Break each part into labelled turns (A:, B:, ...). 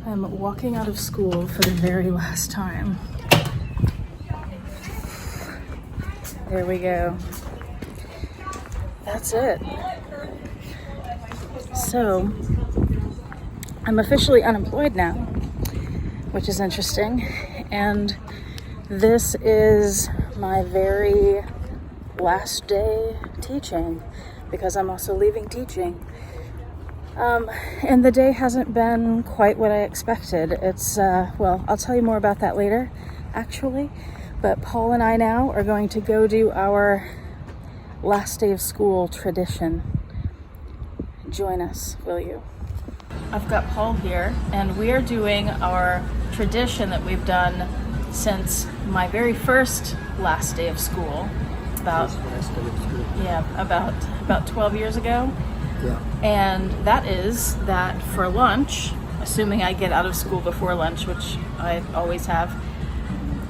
A: I'm walking out of school for the very last time. There we go. That's it. So, I'm officially unemployed now, which is interesting. And this is my very last day teaching, because I'm also leaving teaching. And the day hasn't been quite what I expected. It's, well, I'll tell you more about that later, actually. But Paul and I now are going to go do our last day of school tradition. Join us, will you? I've got Paul here, and we are doing our tradition that we've done since my very first last day of school. About 12 years ago.
B: Yeah.
A: And that is that for lunch, assuming I get out of school before lunch, which I always have,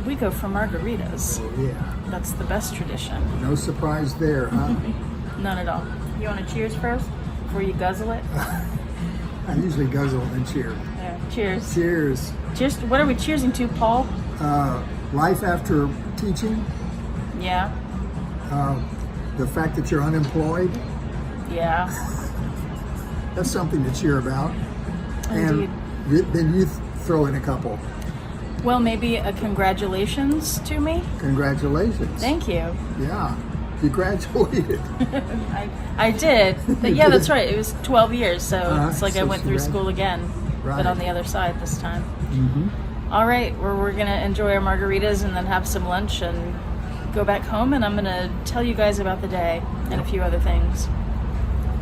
A: we go for margaritas.
B: Oh, yeah.
A: That's the best tradition.
B: No surprise there, huh?
A: None at all. You want to cheers first before you guzzle it?
B: I usually guzzle and cheer.
A: Yeah. Cheers.
B: Cheers.
A: Cheers. What are we cheersing to, Paul?
B: Life after teaching.
A: Yeah.
B: The fact that you're unemployed.
A: Yeah.
B: That's something to cheer about.
A: Indeed.
B: And then you throw in a couple.
A: Well, maybe a congratulations to me.
B: Congratulations.
A: Thank you.
B: Yeah. You graduated.
A: I did. But yeah, that's right. It was 12 years, so it's like
B: so
A: I went through school again,
B: Right.
A: but on the other side this time.
B: Mm-hmm.
A: All right, we're going to enjoy our margaritas and then have some lunch and go back home, and I'm going to tell you guys about the day and a few other things.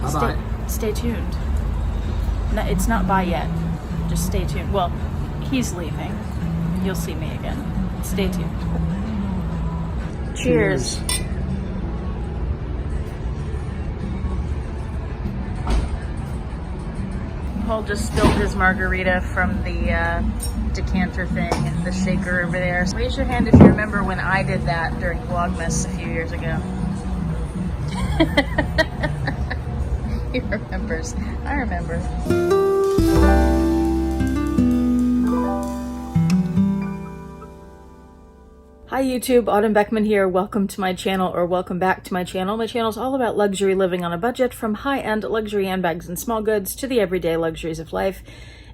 B: Bye-bye.
A: Stay tuned. No, it's not bye yet. Just stay tuned. Well, he's leaving. You'll see me again. Stay tuned. Cheers. Paul just spilled his margarita from the decanter thing, the shaker over there. Raise your hand if you remember when I did that during Vlogmas a few years ago. He remembers. I remember. Hi YouTube, Autumn Beckman here. Welcome to my channel, or welcome back to my channel. My channel is all about luxury living on a budget, from high-end luxury handbags and small goods to the everyday luxuries of life.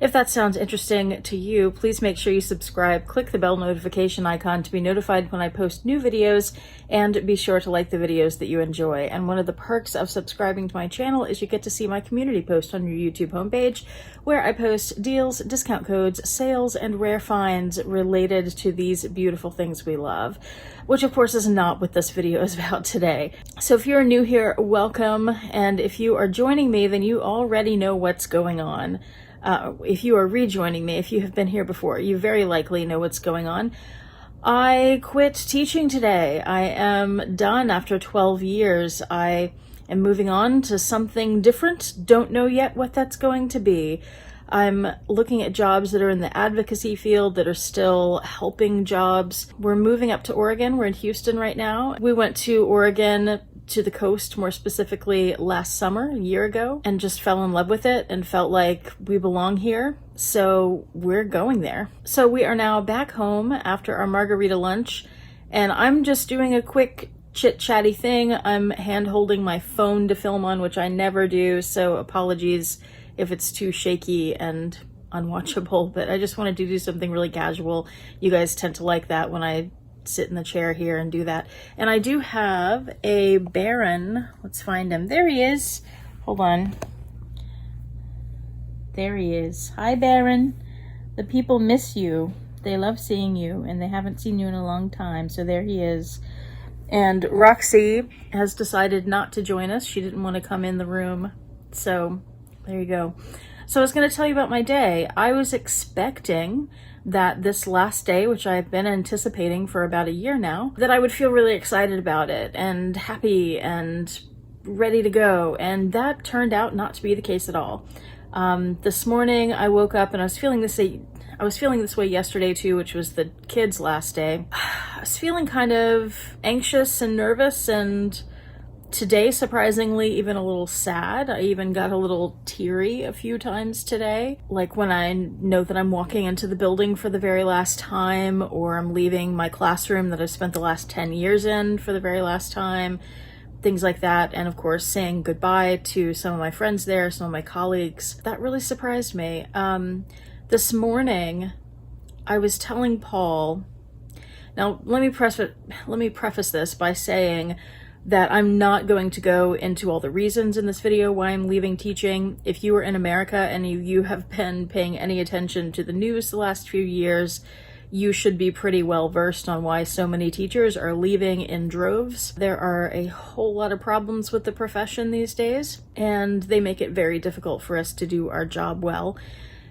A: If that sounds interesting to you, please make sure you subscribe, click the bell notification icon to be notified when I post new videos, and be sure to like the videos that you enjoy. And one of the perks of subscribing to my channel is you get to see my community post on your YouTube homepage, where I post deals, discount codes, sales, and rare finds related to these beautiful things we love, which of course is not what this video is about today. So if you're new here, welcome. And if you are joining me, then you already know what's going on. If you are rejoining me, if you have been here before, you very likely know what's going on. I quit teaching today. I am done after 12 years. I am moving on to something different. Don't know yet what that's going to be. I'm looking at jobs that are in the advocacy field, that are still helping jobs. We're moving up to Oregon. We're in Houston right now. We went to Oregon, to the coast more specifically, last summer, a year ago, and just fell in love with it and felt like we belong here. So we're going there. So we are now back home after our margarita lunch, and I'm just doing a quick chit-chatty thing. I'm hand-holding my phone to film on, which I never do, so apologies if it's too shaky and unwatchable, but I just wanted to do something really casual. You guys tend to like that when I sit in the chair here and do that. And I do have a Baron. Let's find him. There he is. Hold on. There he is. Hi, Baron. The people miss you. They love seeing you, and they haven't seen you in a long time. So there he is. And Roxy has decided not to join us. She didn't want to come in the room. So there you go. So I was going to tell you about my day. I was expecting that this last day, which I've been anticipating for about a year now, that I would feel really excited about it and happy and ready to go. And that turned out not to be the case at all. This morning I woke up and I was feeling this way yesterday too, which was the kids' last day. I was feeling kind of anxious and nervous and Today, surprisingly, even a little sad. I even got a little teary a few times today. Like when I know that I'm walking into the building for the very last time, or I'm leaving my classroom that I've spent the last 10 years in for the very last time, things like that. And of course, saying goodbye to some of my friends there, some of my colleagues. That really surprised me. This morning, I was telling Paul, now let me preface this by saying that I'm not going to go into all the reasons in this video why I'm leaving teaching. If you are in America and you have been paying any attention to the news the last few years, you should be pretty well versed on why so many teachers are leaving in droves. There are a whole lot of problems with the profession these days, and they make it very difficult for us to do our job well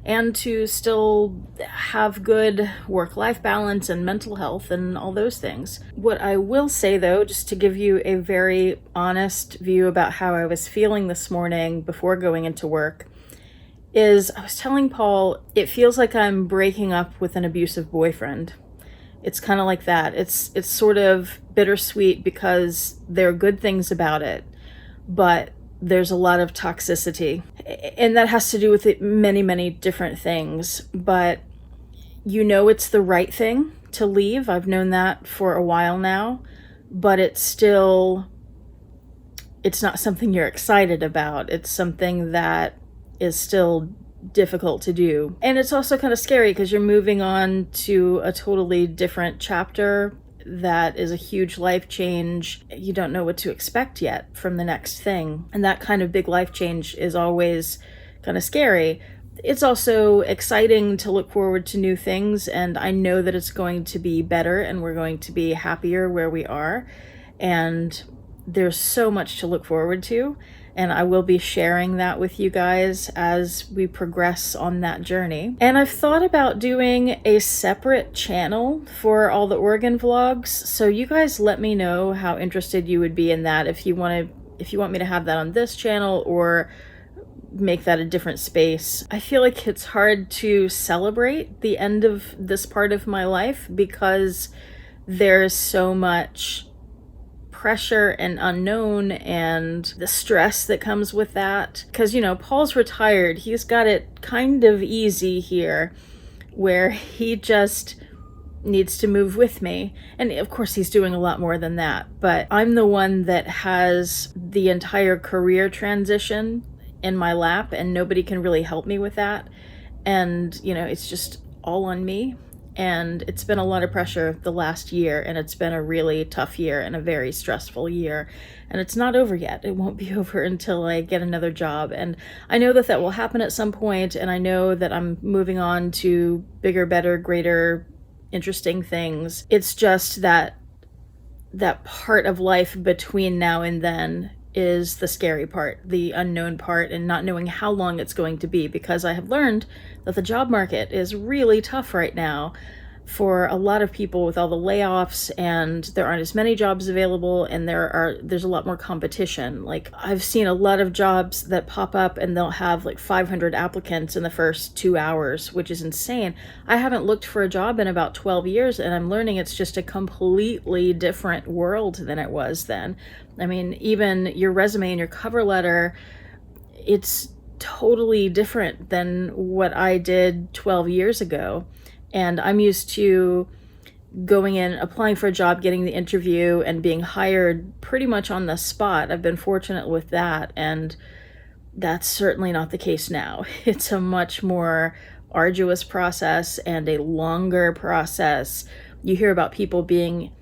A: and to still have good work-life balance and mental health and all those things. What I will say though, just to give you a very honest view about how I was feeling this morning before going into work, is I was telling Paul, it feels like I'm breaking up with an abusive boyfriend. It's kind of like that. It's sort of bittersweet because there are good things about it, but there's a lot of toxicity, and that has to do with many, many different things. But you know it's the right thing to leave. I've known that for a while now, but it's not something you're excited about. It's something that is still difficult to do. And it's also kind of scary because you're moving on to a totally different chapter that is a huge life change. You don't know what to expect yet from the next thing. And that kind of big life change is always kind of scary. It's also exciting to look forward to new things, and I know that it's going to be better and we're going to be happier where we are. And there's so much to look forward to. And I will be sharing that with you guys as we progress on that journey. And I've thought about doing a separate channel for all the Oregon vlogs. So you guys let me know how interested you would be in that. If you want me to have that on this channel or make that a different space. I feel like it's hard to celebrate the end of this part of my life because there's so much pressure and unknown and the stress that comes with that. Because, you know, Paul's retired. He's got it kind of easy here where he just needs to move with me. And of course, he's doing a lot more than that. But I'm the one that has the entire career transition in my lap, and nobody can really help me with that. And, you know, it's just all on me. And it's been a lot of pressure the last year, and it's been a really tough year and a very stressful year. And it's not over yet. It won't be over until I get another job. And I know that that will happen at some point, and I know that I'm moving on to bigger, better, greater, interesting things. It's just that part of life between now and then is the scary part, the unknown part, and not knowing how long it's going to be, because I have learned that the job market is really tough right now for a lot of people with all the layoffs, and there aren't as many jobs available, and there's a lot more competition. Like, I've seen a lot of jobs that pop up and they'll have like 500 applicants in the first 2 hours, which is insane. I haven't looked for a job in about 12 years, and I'm learning it's just a completely different world than it was then. I mean, even your resume and your cover letter, it's totally different than what I did 12 years ago. And I'm used to going in, applying for a job, getting the interview, and being hired pretty much on the spot. I've been fortunate with that, and that's certainly not the case now. It's a much more arduous process and a longer process. You hear about people being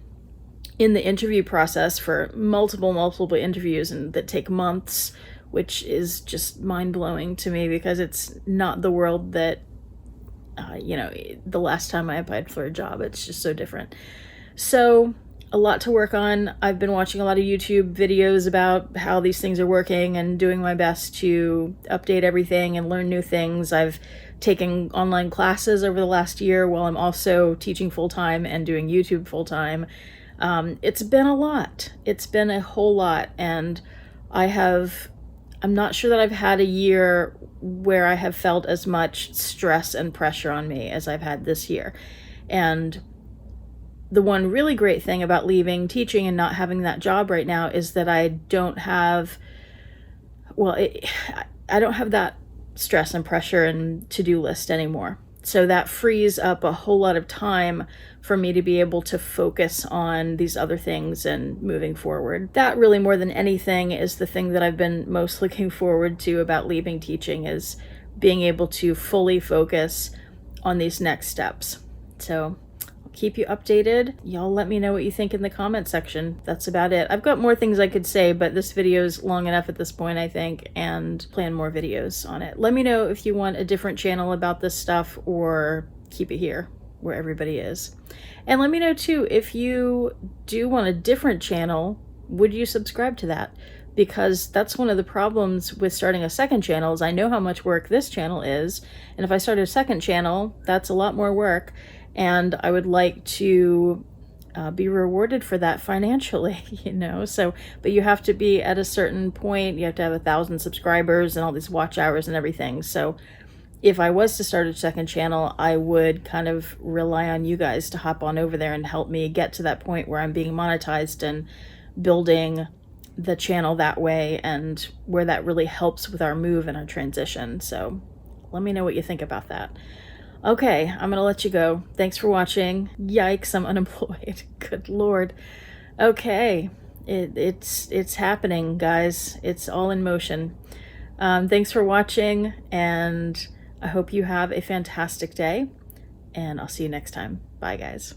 A: in the interview process for multiple interviews and that take months, which is just mind-blowing to me because it's not the world that the last time I applied for a job. It's just so different. So a lot to work on. I've been watching a lot of YouTube videos about how these things are working and doing my best to update everything and learn new things. I've taken online classes over the last year while I'm also teaching full-time and doing YouTube full-time. It's been a lot. It's been a whole lot. And I'm not sure that I've had a year where I have felt as much stress and pressure on me as I've had this year. And the one really great thing about leaving teaching and not having that job right now is that I don't have, I don't have that stress and pressure and to-do list anymore. So that frees up a whole lot of time for me to be able to focus on these other things and moving forward. That really, more than anything, is the thing that I've been most looking forward to about leaving teaching, is being able to fully focus on these next steps. So I'll keep you updated. Y'all let me know what you think in the comment section. That's about it. I've got more things I could say, but this video is long enough at this point, I think, and plan more videos on it. Let me know if you want a different channel about this stuff, or keep it here where everybody is. And let me know too, if you do want a different channel, would you subscribe to that? Because that's one of the problems with starting a second channel, is I know how much work this channel is, and if I start a second channel, that's a lot more work, and I would like to be rewarded for that financially, you know. So, but you have to be at a certain point, you have to have 1,000 subscribers and all these watch hours and everything. So if I was to start a second channel, I would kind of rely on you guys to hop on over there and help me get to that point where I'm being monetized and building the channel that way, and where that really helps with our move and our transition. So let me know what you think about that. Okay, I'm gonna let you go. Thanks for watching. Yikes, I'm unemployed. Good Lord. Okay, it's happening, guys. It's all in motion. Thanks for watching, and I hope you have a fantastic day, and I'll see you next time. Bye, guys.